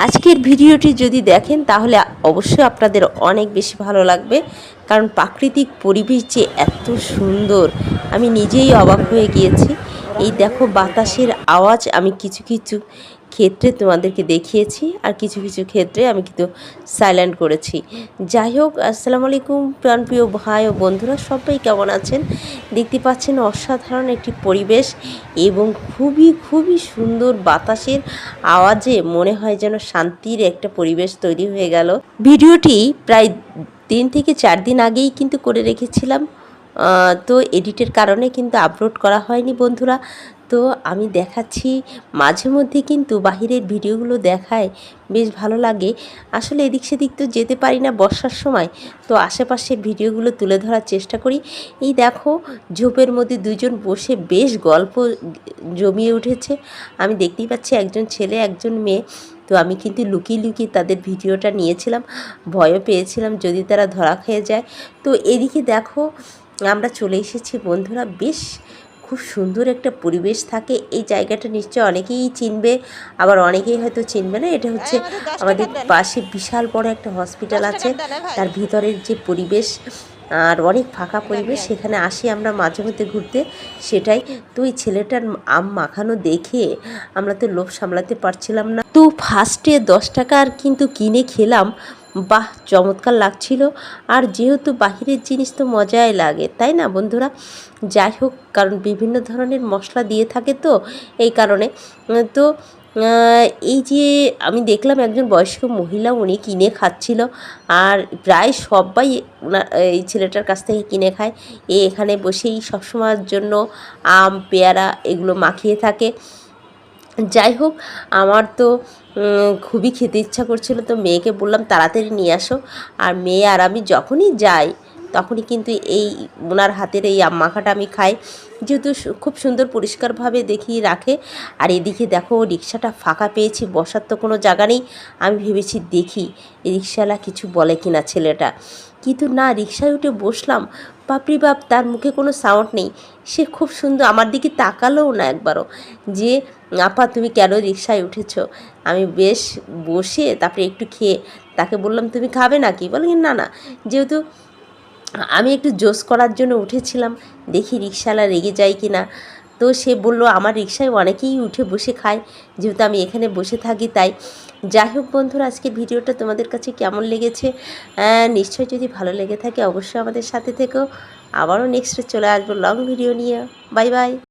আজকের ভিডিওটি যদি দেখেন তাহলে অবশ্যই আপনাদের অনেক বেশি ভালো লাগবে, কারণ প্রাকৃতিক পরিবেশ যে এত সুন্দর আমি নিজেই অবাক হয়ে গিয়েছি। এই দেখো বাতাসের আওয়াজ আমি কিছু কিছু ক্ষেত্রে তোমাদেরকে দেখিয়েছি, আর কিছু কিছু ক্ষেত্রে আমি কিন্তু সাইলেন্ট করেছি। যাই হোক, আসসালামু আলাইকুম প্রাণপ্রিয় ভাই ও বন্ধুরা, সবাই কেমন আছেন? দেখতে পাচ্ছেন অসাধারণ একটি পরিবেশ এবং খুবই খুবই সুন্দর বাতাসের আওয়াজে মনে হয় যেন শান্তির একটা পরিবেশ তৈরি হয়ে গেল। ভিডিওটি প্রায় 3 থেকে 4 দিন আগেই কিন্তু করে রেখেছিলাম, তো এডিটের কারণে কিন্তু আপলোড করা হয়নি বন্ধুরা। তো আমি দেখাচ্ছি, মাঝে মধ্যে কিন্তু বাহিরের ভিডিওগুলো দেখায় বেশ ভালো লাগে। আসলে এদিক সেদিক তো যেতে পারি না বর্ষার সময়, তো আশেপাশের ভিডিওগুলো তুলে ধরার চেষ্টা করি। এই দেখো ঝোপের মধ্যে দুজন বসে বেশ গল্প জমিয়ে উঠেছে। আমি দেখতেই পাচ্ছি একজন ছেলে একজন মেয়ে। তো আমি কিন্তু লুকিয়ে লুকিয়ে তাদের ভিডিওটা নিয়েছিলাম, ভয়ও পেয়েছিলাম যদি তারা ধরা খেয়ে যায়। তো এদিকে দেখো আমরা চলে এসেছি বন্ধুরা, বেশ খুব সুন্দর একটা পরিবেশ থাকে এই জায়গাটা। নিশ্চয় অনেকেই চিনবে, আবার অনেকেই হয়তো চিনবে না। এটা হচ্ছে আমাদের পাশে বিশাল বড় একটা হসপিটাল আছে, তার ভিতরের যে পরিবেশ আর অনেক ফাঁকা পরিবেশ, সেখানে আসি আমরা মাঝে মধ্যে ঘুরতে, সেটাই। তো ওই ছেলেটার আম মাখানো দেখে আমরা তো লোভ সামলাতে পারছিলাম না। তো ফার্স্টে 10 টাকার কিন্তু কিনে খেলাম, বাহ চমৎকার লাগছিল। আর যেহেতু বাহিরের জিনিস তো মজাই লাগে, তাই না বন্ধুরা? যাই হোক, কারণ বিভিন্ন ধরনের মশলা দিয়ে থাকে তো এই কারণে। তো এই যে আমি দেখলাম একজন বয়স্ক মহিলা, উনি কিনে খাচ্ছিল, আর প্রায় সবাই এই ছেলেটার কাছ থেকে কিনে খায়। এখানে বসেই সবসময়ের জন্য আম পেয়ারা এগুলো মাখিয়ে থাকে। যাই হোক, আমার তো খুবই খেতে ইচ্ছা করছিল, তো মেয়েকে বললাম তাড়াতাড়ি নিয়ে আসো। আর মেয়ে আর আমি যখনই যাই তখনই কিন্তু এই ওনার হাতের এই আম মাখাটা আমি খাই, যেহেতু খুব সুন্দর পরিষ্কারভাবে দেখিয়ে রাখে। আর এদিকে দেখো রিক্সাটা ফাঁকা পেয়েছি, বসার তো কোনো জায়গা নেই। আমি ভেবেছি দেখি রিক্সাওয়ালা কিছু বলে কিনা ছেলেটা, কিন্তু না, রিক্সায় উঠে বসলাম, বাপরে বাপ, তার মুখে কোনো সাউন্ড নেই। সে খুব সুন্দর আমার দিকে তাকালোও না একবারও, যে আপা তুমি কেন রিক্সায় উঠেছো। আমি বেশ বসে তারপরে একটু খেয়ে তাকে বললাম তুমি খাবে নাকি, বলে না না, যেহেতু আমি একটু জোশ করার জন্য উঠেছিলাম, দেখি রিক্সাওয়ালা রেগে যায় কি না। তো সে বলল আমার রিক্সায় অনেকেই উঠে বসে খায়, যেহেতু আমি এখানে বসে থাকি তাই। যাই হোক বন্ধুরা, আজকের ভিডিওটা তোমাদের কাছে কেমন লেগেছে নিশ্চয়ই যদি ভালো লেগে থাকে অবশ্যই আমাদের সাথে থেকো। আবারও নেক্সটে চলে আসবো লং ভিডিও নিয়ে। Bye bye.